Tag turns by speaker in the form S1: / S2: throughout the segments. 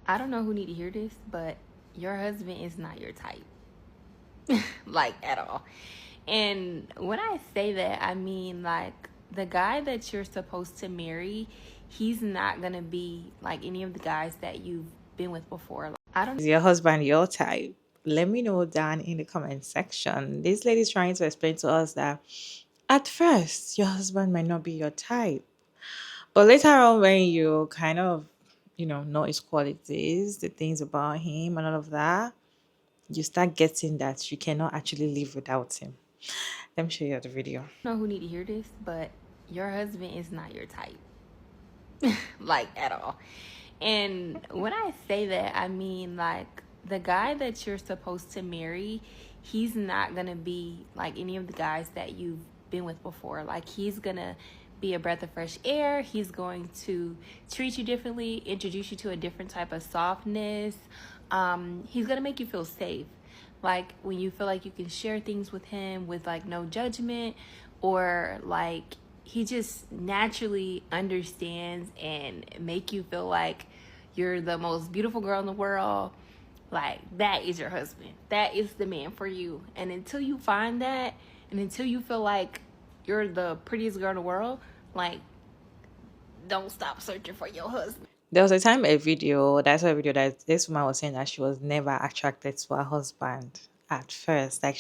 S1: I don't know who need to hear this, but your husband is not your type. Like, at all. And when I say that, I mean, like, the guy that you're supposed to marry, he's not gonna be like any of the guys that you've been with before. Like, I don't.
S2: Is your husband your type? Let me know down in the comment section. This lady is trying to explain to us that at first your husband might not be your type, but later on when you kind of know his qualities, the things about him and all of that, you start getting that you cannot actually live without him. Let me show you the video.
S1: Know who need to hear this, but your husband is not your type. Like, at all. And when I say that, I mean, like, the guy that you're supposed to marry, he's not gonna be like any of the guys that you've been with before. Like, he's gonna be a breath of fresh air. He's going to treat you differently, introduce you to a different type of softness. He's gonna make you feel safe, like when you feel like you can share things with him with like no judgment, or like he just naturally understands and make you feel like you're the most beautiful girl in the world. Like, that is your husband. That is the man for you. And until you find that, and until you feel like you're the prettiest girl in the world, like, don't stop searching for your husband.
S2: There was a time a video, that's a video that this woman was saying that she was never attracted to her husband at first. Like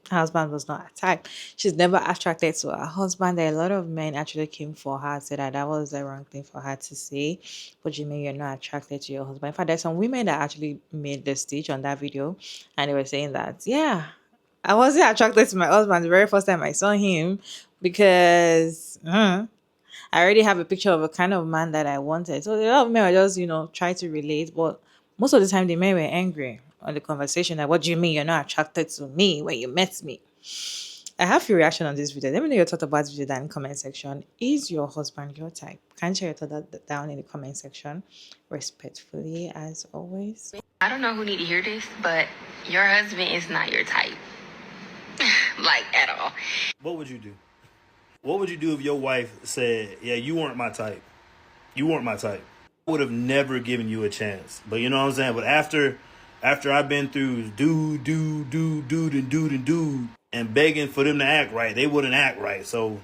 S2: her husband was not a type. She's never attracted to her husband. There are a lot of men actually came for her, said that that was the wrong thing for her to say. But you mean you're not attracted to your husband? In fact, there's some women that actually made the stitch on that video, and they were saying that, yeah, I wasn't attracted to my husband the very first time I saw him because I already have a picture of a kind of man that I wanted. So a lot of men were just, try to relate. But most of the time, the men were angry on the conversation. Like, what do you mean you're not attracted to me when you met me? I have your reaction on this video. Let me know your thought about this video down in the comment section. Is your husband your type? Can you share your thought down in the comment section? Respectfully, as always.
S1: I don't know who need to hear this, but your husband is not your type. Like, at all.
S3: What would you do? What would you do if your wife said, yeah, you weren't my type? You weren't my type. I would have never given you a chance. But you know what I'm saying? But after I've been through dude, and begging for them to act right, they wouldn't act right. So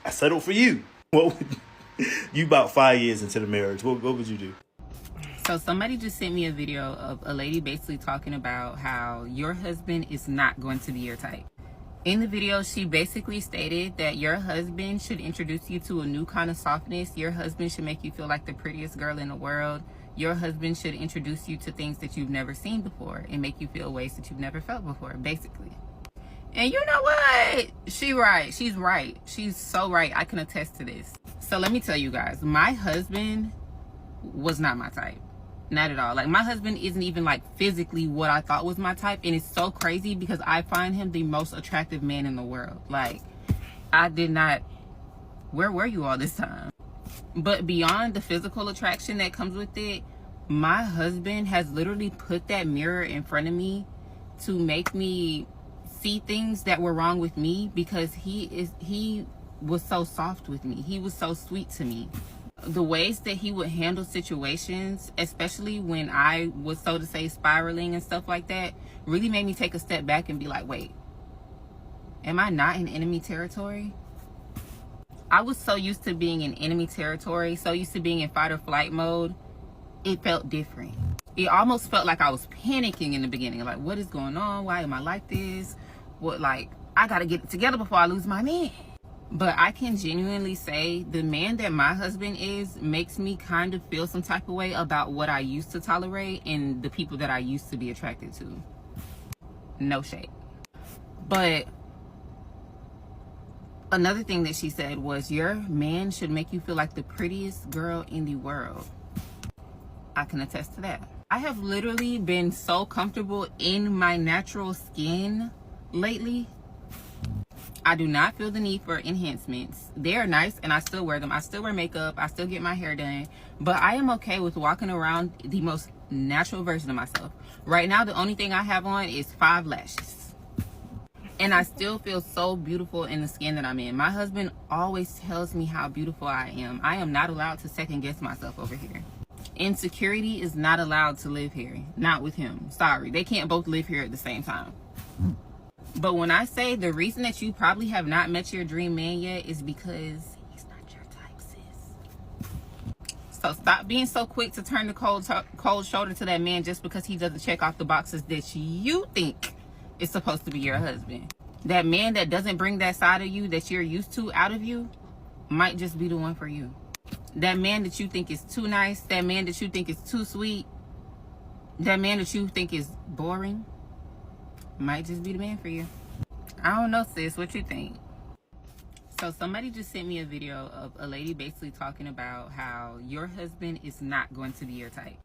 S3: I settled for you. What would you about 5 years into the marriage? What would you do?
S4: So somebody just sent me a video of a lady basically talking about how your husband is not going to be your type. In the video, she basically stated that your husband should introduce you to a new kind of softness. Your husband should make you feel like the prettiest girl in the world. Your husband should introduce you to things that you've never seen before and make you feel ways that you've never felt before, basically. And you know what? She's right. She's so right. I can attest to this. So let me tell you guys, my husband was not my type. Not at all. Like, my husband isn't even like physically what I thought was my type, and it's so crazy because I find him the most attractive man in the world. Like, I did not, where were you all this time? But beyond the physical attraction that comes with it, my husband has literally put that mirror in front of me to make me see things that were wrong with me, because he was so soft with me. He was so sweet to me. The ways that he would handle situations, especially when I was, so to say, spiraling and stuff like that, really made me take a step back and be like, wait, am I not in enemy territory? I was so used to being in enemy territory, so used to being in fight or flight mode, it felt different. It almost felt like I was panicking in the beginning. Like, what is going on? Why am I like this? What, like, I gotta get it together before I lose my man. But I can genuinely say the man that my husband is makes me kind of feel some type of way about what I used to tolerate and the people that I used to be attracted to. No shade. But another thing that she said was, your man should make you feel like the prettiest girl in the world. I can attest to that. I have literally been so comfortable in my natural skin lately. I do not feel the need for enhancements. They are nice and I still wear them. I still wear makeup. I still get my hair done. But I am okay with walking around the most natural version of myself. Right now, the only thing I have on is 5 lashes. And I still feel so beautiful in the skin that I'm in. My husband always tells me how beautiful I am. I am not allowed to second guess myself over here. Insecurity is not allowed to live here. Not with him. Sorry. They can't both live here at the same time. But when I say the reason that you probably have not met your dream man yet is because he's not your type, sis. So stop being so quick to turn the cold shoulder to that man just because he doesn't check off the boxes that you think is supposed to be your husband. That man that doesn't bring that side of you that you're used to out of you might just be the one for you. That man that you think is too nice, that man that you think is too sweet, that man that you think is boring might just be the man for you. I don't know, sis. What you think? So somebody just sent me a video of a lady basically talking about how your husband is not going to be your type.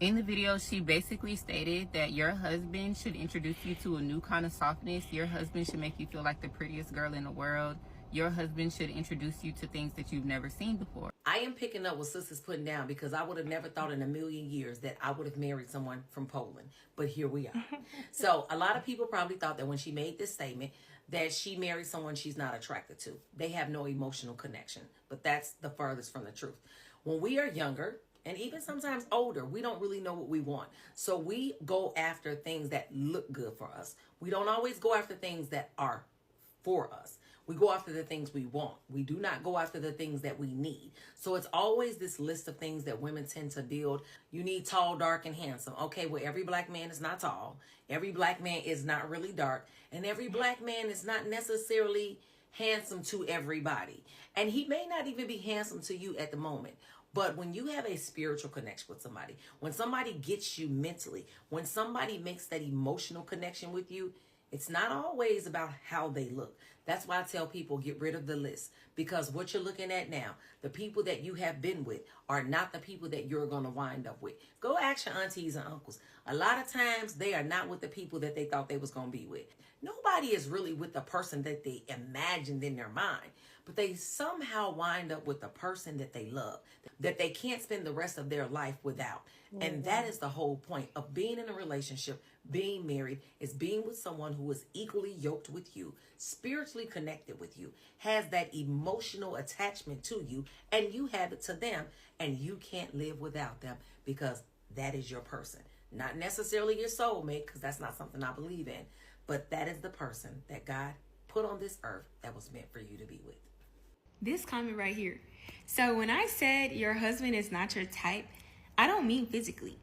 S4: In the video, she basically stated that your husband should introduce you to a new kind of softness. Your husband should make you feel like the prettiest girl in the world. Your husband should introduce you to things that you've never seen before.
S5: I am picking up what Sister's putting down because I would have never thought in a million years that I would have married someone from Poland. But here we are. So a lot of people probably thought that when she made this statement that she married someone she's not attracted to. They have no emotional connection. But that's the furthest from the truth. When we are younger, and even sometimes older, we don't really know what we want. So we go after things that look good for us. We don't always go after things that are for us. We go after the things we want. We do not go after the things that we need. So it's always this list of things that women tend to build. You need tall, dark, and handsome. Okay, well, every black man is not tall. Every black man is not really dark. And every black man is not necessarily handsome to everybody. And he may not even be handsome to you at the moment. But when you have a spiritual connection with somebody, when somebody gets you mentally, when somebody makes that emotional connection with you, it's not always about how they look. That's why I tell people get rid of the list, because what you're looking at now, the people that you have been with are not the people that you're going to wind up with. Go ask your aunties and uncles. A lot of times they are not with the people that they thought they was going to be with. Nobody is really with the person that they imagined in their mind, but they somehow wind up with the person that they love, that they can't spend the rest of their life without. And that is the whole point of being in a relationship, being married, is being with someone who is equally yoked with you, spiritually connected with you, has that emotional attachment to you, and you have it to them, and you can't live without them because that is your person. Not necessarily your soulmate, because that's not something I believe in, but that is the person that God put on this earth that was meant for you to be with.
S1: This comment right here. So when I said your husband is not your type, I don't mean physically.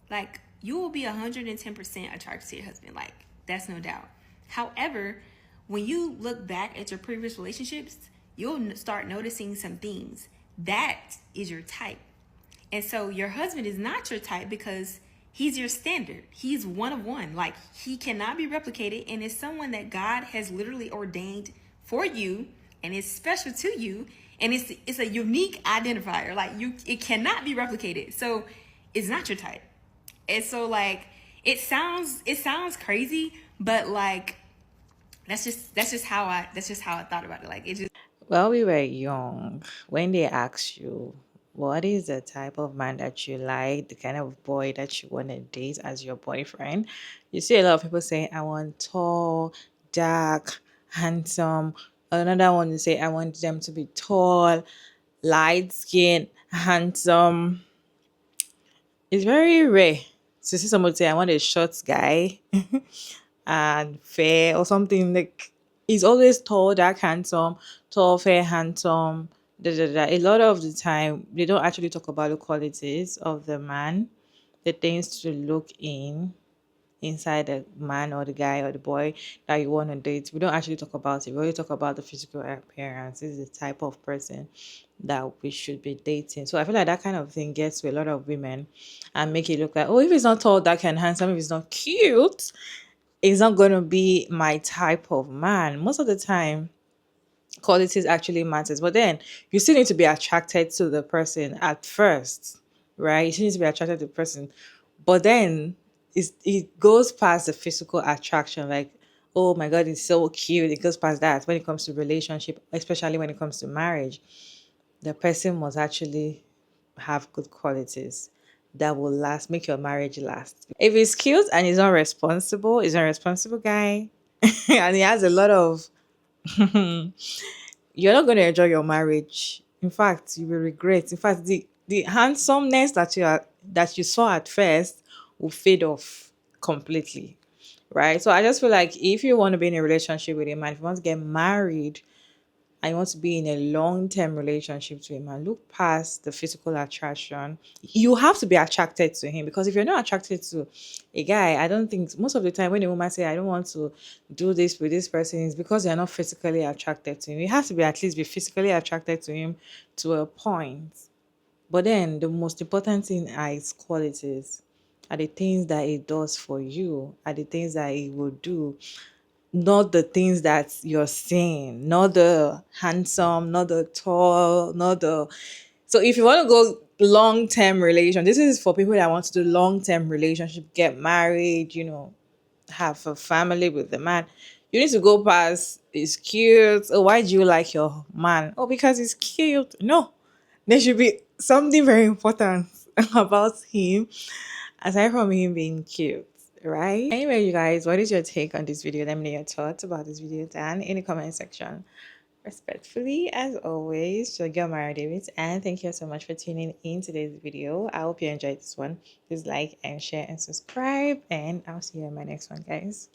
S1: Like, you will be 110% attracted to your husband. Like, that's no doubt. However, when you look back at your previous relationships, you'll start noticing some things. That is your type. And so your husband is not your type because he's your standard. He's one of one. Like, he cannot be replicated, and is someone that God has literally ordained for you and is special to you, and it's a unique identifier. Like, it cannot be replicated. So it's not your type. And so, like, it sounds crazy, but like that's just how I thought about it. Like, it just.
S2: Well, we were young when they asked you, what is the type of man that you like, the kind of boy that you want to date as your boyfriend? You see a lot of people saying, I want tall, dark, handsome. Another one will say, I want them to be tall, light skin, handsome. It's very rare to see someone say, I want a short guy and fair or something. Like, he's always tall, dark, handsome, tall, fair, handsome. Da, da, da. A lot of the time, they don't actually talk about the qualities of the man, the things to look inside the man or the guy or the boy that you want to date. We don't actually talk about it. We only talk about the physical appearance. This is the type of person that we should be dating. So I feel like that kind of thing gets to a lot of women and make it look like, oh, if he's not tall, dark, and handsome, if he's not cute, it's not going to be my type of man. Most of the time, qualities actually matters, but then you still need to be attracted to the person at first, right? You still need to be attracted to the person, but then it goes past the physical attraction. Like, oh my god, it's so cute. It goes past that. When it comes to relationship, especially when it comes to marriage, the person must actually have good qualities that will last, make your marriage last. If he's cute and he's not responsible, he's a responsible guy, and he has a lot of, you're not going to enjoy your marriage. In fact, you will regret. In fact, the handsomeness that you saw at first will fade off completely, right? So I just feel like if you want to be in a relationship with a man, if you want to get married and you want to be in a long-term relationship to a man, look past the physical attraction. You have to be attracted to him, because if you're not attracted to a guy, I don't think most of the time when a woman say I don't want to do this with this person, is because they're not physically attracted to him. You have to be at least be physically attracted to him to a point. But then the most important thing are his qualities, are the things that he does for you, are the things that he will do, not the things that you're saying, not the handsome, not the tall, not the. So if you want to go long term relation, this is for people that want to do long term relationship, get married, have a family with the man. You need to go past he's cute. Oh, why do you like your man? Oh, because he's cute. No, there should be something very important about him aside from him being cute, right? Anyway, you guys, what is your take on this video? Let me know your thoughts about this video down in the comment section. Respectfully, as always, your girl Mara Davis, and thank you so much for tuning in today's video. I hope you enjoyed this one. Please like and share and subscribe, and I'll see you in my next one, guys.